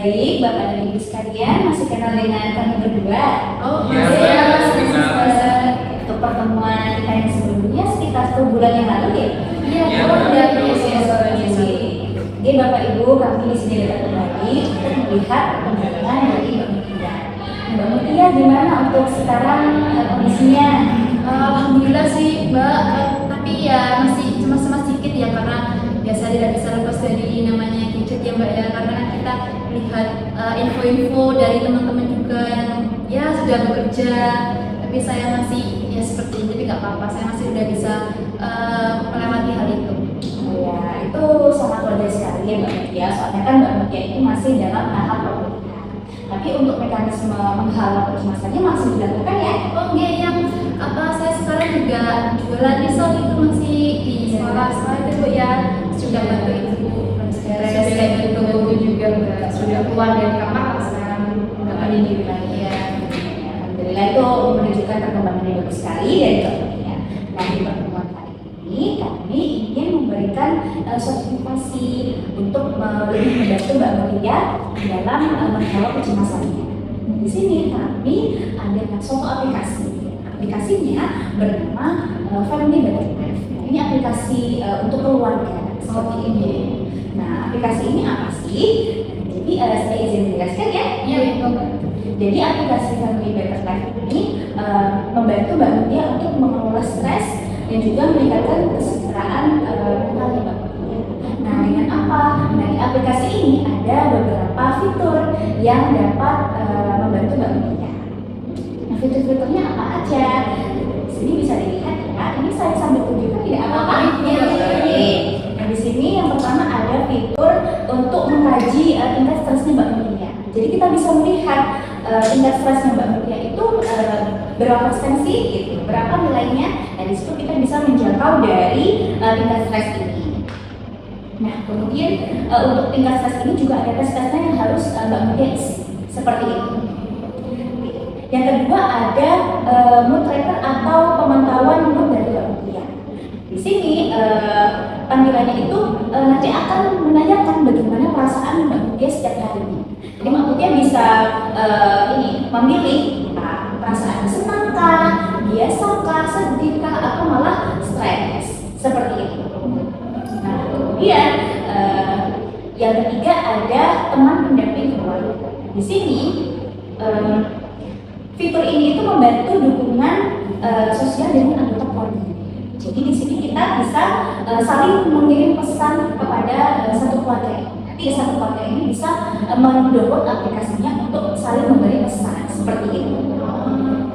Baik, Bapak dan Ibu sekalian, masih kenal dengan kami berdua? Oh, iya, untuk pertemuan kita yang sebelumnya sekitar 1 bulan yang lalu ya? Iya, udah Oke, Bapak Ibu, kami di sini datang kembali untuk melihat perkembangan dari Mbak Mutia. Mbak Mutia gimana untuk sekarang kondisinya? Alhamdulillah sih Mbak, tapi ya masih cuma sedikit ya, karena biasa tidak bisa lepas dari namanya gadget ya Mbak ya, karena kan kita lihat info-info dari teman-teman juga yang ya sudah bekerja, tapi saya masih ya seperti ini, tapi nggak apa-apa, saya masih sudah bisa melewati hal itu. Ya, itu sangat wajar sekali ya Mbak Mutia, soalnya kan Mbak Mutia itu masih dalam tahap pemulihan. Tapi untuk mekanisme menghalau kecemasannya masih dilakukan ya? Oh enggak, yang saya sekarang juga jualan risol itu masih di sekolah itu ya, sudah bantu ibu beres kayak gitu. Ibu juga sudah keluar dari kamar, sekarang udah mandiri lagi ya. Alhamdulillah, itu menunjukkan perkembangan yang bagus sekali dari Mbak Mutia. Nah, di pertemuan kali ini kami ingin memberikan suatu motivasi untuk lebih membantu Mbak Mutia dalam menghalau kecemasannya. Di sini kami ada suatu aplikasi. Aplikasinya bernama Family Battle Life. Ini aplikasi untuk keluarga seperti ini. Nah, aplikasi ini apa sih? Jadi saya izin menjelaskan ya. Iya, Jadi aplikasi Family Battle Life ini membantu Mbak Mutia untuk mengelola stres dan juga meningkatkan kesejahteraan mentalnya Mbak Mutia. Nah, dengan apa? Nah, di aplikasi ini ada beberapa fitur yang dapat membantu Mbak Mutia. Nah, fitur-fiturnya apa aja? Di sini bisa dilihat ya. Ini saya sambil tunjukkan tidak apa-apa. Nah, di sini yang pertama ada fitur untuk mengkaji tingkat stresnya Mbak Mutia. Jadi kita bisa melihat tingkat stresnya Mbak Mutia itu berapa persen sih, gitu, berapa nilainya. Nah, di situ kita bisa menjangkau dari tingkat stres ini. Nah, kemudian untuk tingkat stres ini juga ada tes-tesnya yang harus Mbak Mutia isi, seperti itu. Yang kedua ada mood tracker atau pemantauan mood dari Mbak Mutia. Di sini tampilannya itu nanti akan menanyakan bagaimana perasaan Mbak Mutia setiap harinya. Jadi Mbak Mutia bisa memilih perasaan senangkah, biasakah, sedihkah, atau malah stres, seperti itu. Nah, kemudian yang ketiga ada teman pendamping keluarga. Di sini fitur ini itu membantu dukungan sosial dengan anggota keluarga. Jadi di sini kita bisa saling mengirim pesan kepada satu keluarga ini. Nanti satu keluarga ini bisa mendownload aplikasinya untuk saling memberi pesan seperti itu.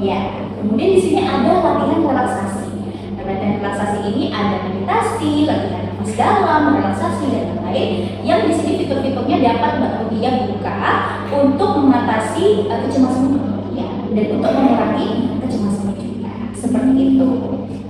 Ya, kemudian di sini ada latihan relaksasi. Latihan relaksasi ini ada meditasi, latihan nafas dalam, relaksasi dan lain-lain. Yang di sini fitur-fiturnya dapat Mbak Mutia buka untuk mengatasi kecemasan Mbak Mutia dan untuk mengurangi kecemasan juga. Seperti itu.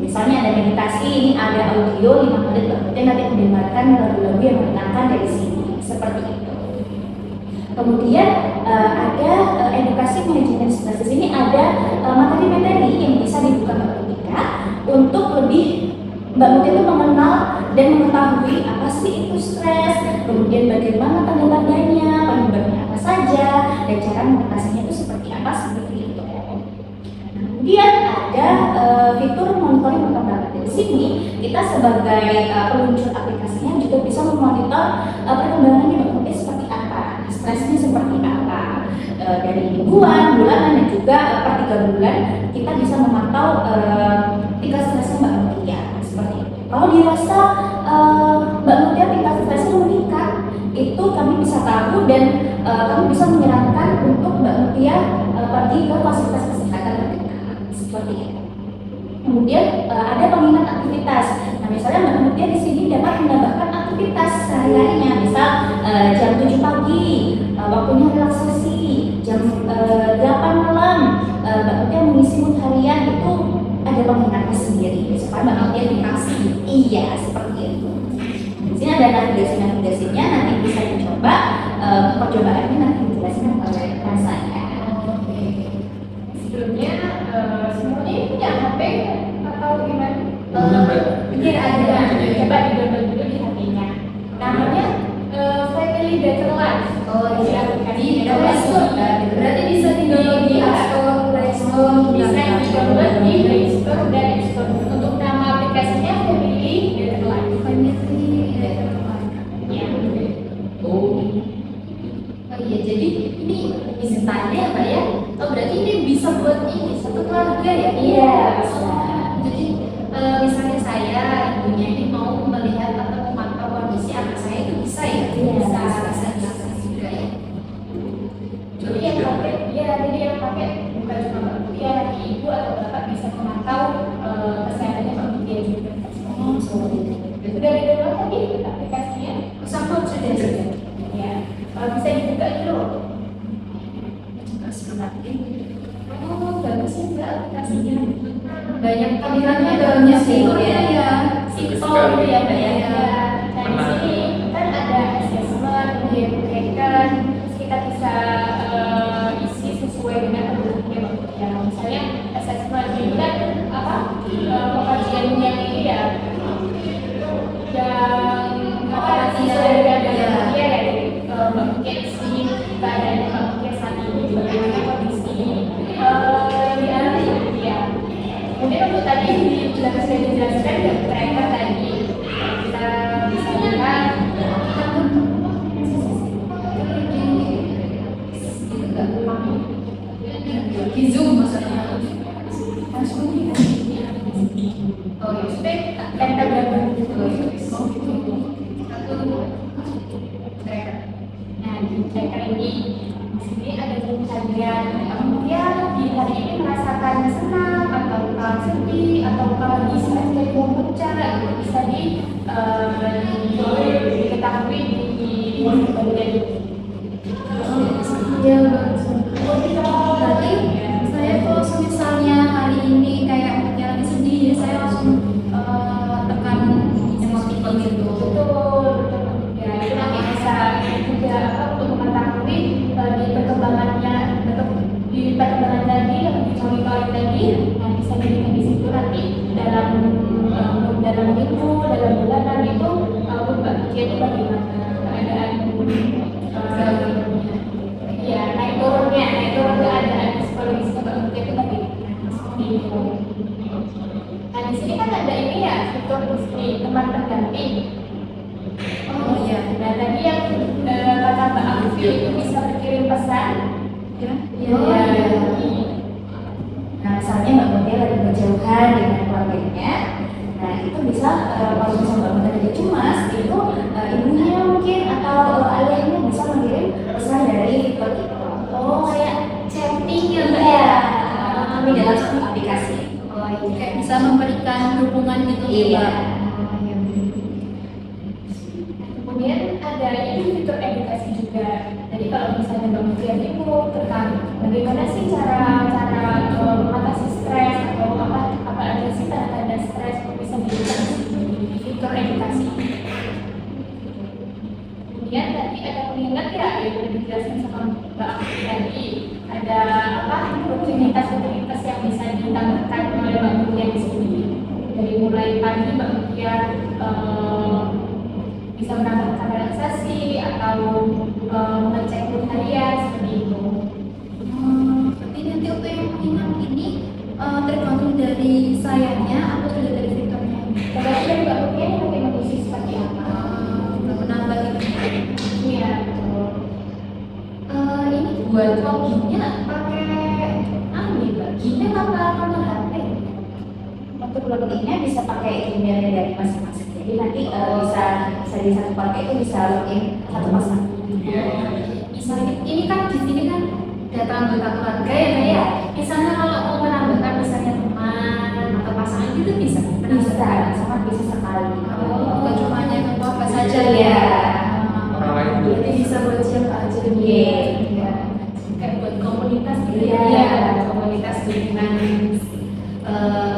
Misalnya ada meditasi, ini ada audio 5 menit Mbak Mutia nanti mendengarkan lagu-lagu yang menyenangkan dari sini. Seperti itu. Kemudian ada edukasi manajemen stres. Di sini ada materi-materi yang bisa dibuka Mbak Mutia untuk lebih Mbak Mutia itu mengenal dan mengetahui apa sih itu stres, kemudian bagaimana tanda-tandanya, penyebabnya apa saja, dan cara mengatasinya itu seperti apa, seperti itu. Kemudian ada fitur monitoring perkembangan. Di sini kita sebagai peluncur aplikasinya juga bisa memonitor perkembangannya Mbak Mutia seperti apa, stresnya seperti apa. Dari mingguan, bulanan, dan juga per 3 bulan kita bisa memantau tingkat stresnya Mbak Mutia seperti itu. Kalau dirasa Mbak Mutia tingkat stresnya meningkat, itu kami bisa tahu dan kami bisa menyarankan untuk Mbak Mutia pergi ke fasilitas kesehatan terdekat seperti itu. Kemudian ada pengingat aktivitas. Nah, misalnya Mbak Mutia di sini dapat menambahkan aktivitas sehari-harinya, misal jam 7 pagi waktunya relaksasi, jam 8 malam Mbak Mutia mengisi mood harian, itu ada pengingatnya sendiri supaya Mbak Mutia dikasih. Iya, seperti itu. Di sini ada navigasinya, nanti bisa dicoba. Percobaannya nanti dijelaskan oleh saya. Sebelumnya semuanya ini punya HP atau gimana? Mungkin ada. Coba di-download dulu di HP-nya. Namanya Family Battle Life. Oh, Di iya. aplikasi di Play Store dan App Store. Untuk nama aplikasinya Family Deadline. Ya. Oh iya, jadi ini bisa tanya ya Mbak ya? Oh berarti ini bisa buat ini satu keluarga ya? Iya. Jadi misalnya saya ibunya ini mau melihat atau memantau kondisi anak saya itu bisa ya? Iya. Bisa juga ya. Jadi yang pakai bukan cuma Mbak Mutia, nanti ibu atau bapak bisa memantau kesehatannya Mbak Mutia juga. Sudah di-download tadi aplikasinya? Sama sudah juga. Ya. Bisa dibuka dulu. Oh bagus ya Mbak aplikasinya. Banyak Tampilannya tampilannya banyak fiturnya ya. Simple gitu ya Mbak ya. Nah di sini kan ada assessment, kemudian tracker, terus kita bisa isi sesuai dengan kebutuhannya Mbak Mutia. Misalnya assessment ini kan pengkajian yang ini ya, yang sesuai dengan Mbak Mutia ya. Mbak Mutia isi keadaannya Mbak Mutia saat ini, bagaimana kondisi yang dialami Mbak Mutia. Kemudian untuk tadi sudah dijelaskan ya tracker tadi, kita bisa lihat Di Zoom maksudnya. oh ya sudah tempel gambar tracker. Nah di tracker ini di sini ada tulisannya ya di hari ini merasakan senang ataukah sedih ataukah lagi semester pecah itu bisa diketahui di bagian Iya bagus. Berarti saya kalau misalnya hari ini kayak lagi sedih, jadi saya langsung tekan emoticon gitu. betul ya itu nanti bisa juga untuk mengetahui di perkembangan tadi yang dimonitoring tadi. Nah bisa dilihat di situ nanti dalam minggu, dalam bulanan itu Mbak Mutia itu bagaimana keadaan ya naik turun keadaan psikologis Mbak Mutia itu bagaimana seperti itu. Nah di sini kan ada ini ya fitur di sini teman pendamping. Oh iya. Nah tadi yang kata Mbak Afi itu bisa berkirim pesan. Ya. Nah, misalnya Mbak Mutia lagi berjauhan dengan keluarganya, nah itu bisa kalau misalnya Mbak Mutia lagi cemas, itu ibunya mungkin atau ayahnya bisa mengirim pesan dari fitur itu. Oh kayak chatting ya Mbak Iya, ya? kami dalam satu aplikasi. Oh iya. Kayak bisa memberikan dukungan gitu ya Iya. Mbak. Kemudian ada ini fitur edukasi juga. Jadi kalau misalnya Mbak Mutia itu tentang bagaimana sih cara mengatasi stres atau apa aja sih tanda-tanda stres itu bisa dilihat di fitur edukasi. Kemudian tadi ada pengingat ya yang sudah dijelaskan sama Mbak Afi tadi, ada rutinitas yang bisa ditambahkan oleh Mbak Mutia di sini. Dari mulai pagi Mbak Mutia bisa menambahkan relaksasi atau mengecek mood harian seperti itu. Berarti nanti untuk yang pengingat ini tergantung dari sayanya atau sudah dari fiturnya? Tergantung dari Mbak Mutia yang nanti mengisi seperti apa. Menambah gitu. Iya betul. Ini buat loginnya pakai Mbak? Gmail apa nomor HP? Untuk loginnya bisa pakai emailnya dari masing-masing. Jadi nanti bisa di satu pakai itu bisa login satu pasang. Misalnya ini kan di sini kan data anggota keluarga ya Mbak ya. Misalnya kalau mau menambahkan misalnya teman atau pasangan itu bisa. Sangat bisa sekali. Bukan cuma hanya ke keluarga saja Iya. ya. Orang lain juga. Jadi bisa buat siapa aja Iya. Kayak buat komunitas gitu Iya. ya. Komunitas jaringan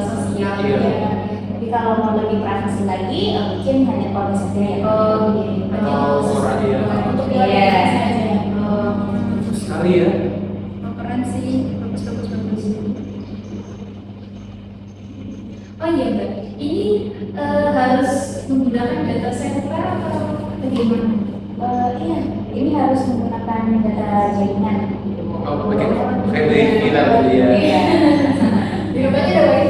sosial. Iya. Ya. Tapi kalau mau lebih privasi lagi, mungkin hanya kalau saja ya. Radio. Untuk Iya. keluarga saja. Sekali ya. Keren sih, bagus. Oh iya Mbak, ini harus menggunakan data center atau bagaimana? Iya, ini harus menggunakan data jaringan. Oh, pakai wifi lah dia. Iya. Di rumahnya ada wifi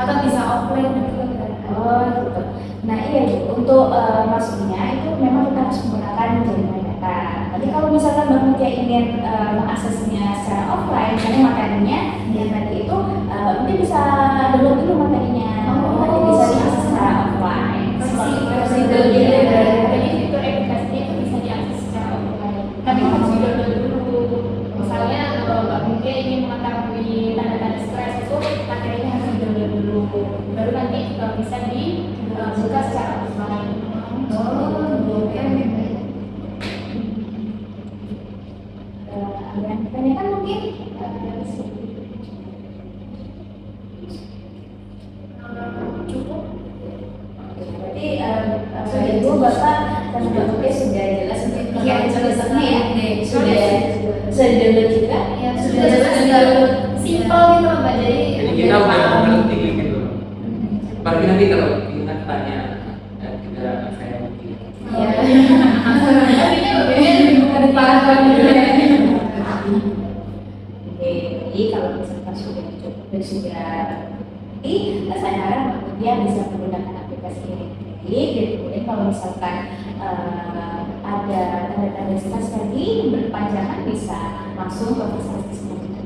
atau bisa offline gitu kan. Oh gitu. Nah iya gitu. Untuk maksudnya itu memang kita harus menggunakan jaringan data. Tapi kalau misalkan Mbak Mutia ingin mengaksesnya secara offline, misalnya materinya yang tadi itu Mbak Mutia bisa download dulu materinya. Nanti bisa diakses secara offline. Versi Jadi download. fitur edukasinya itu bisa diakses secara offline. Tapi harus di-download dulu. Misalnya Mbak Mutia ingin mengetahui tanda-tanda stres itu materinya harus di-download dulu. Baru nanti bisa dibuka secara offline. Oh, oke. Ada yang ditanyakan mungkin? Cukup. Berarti Ibu Bapak dan Mbak Mutia sudah jelas untuk Iya, penjelasannya ya? sudah. Sudah download juga? Ya sudah jelas tinggal simpel gitu Mbak, jadi Jadi kita udah mengerti gitu. Apalagi nanti kalau kita tanya kita kayak begini. Iya. Artinya lebih Paham gitu ya. Oke, jadi kalau misalkan sudah cukup dan sudah saya harap Mbak Mutia bisa menggunakan aplikasi ini. Dan kemudian kalau misalkan ada tanda-tanda stres tadi yang berkepanjangan bisa langsung ke fasilitas kesehatan.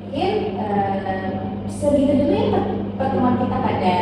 Mungkin segitu dulu ya pertemuan kita pada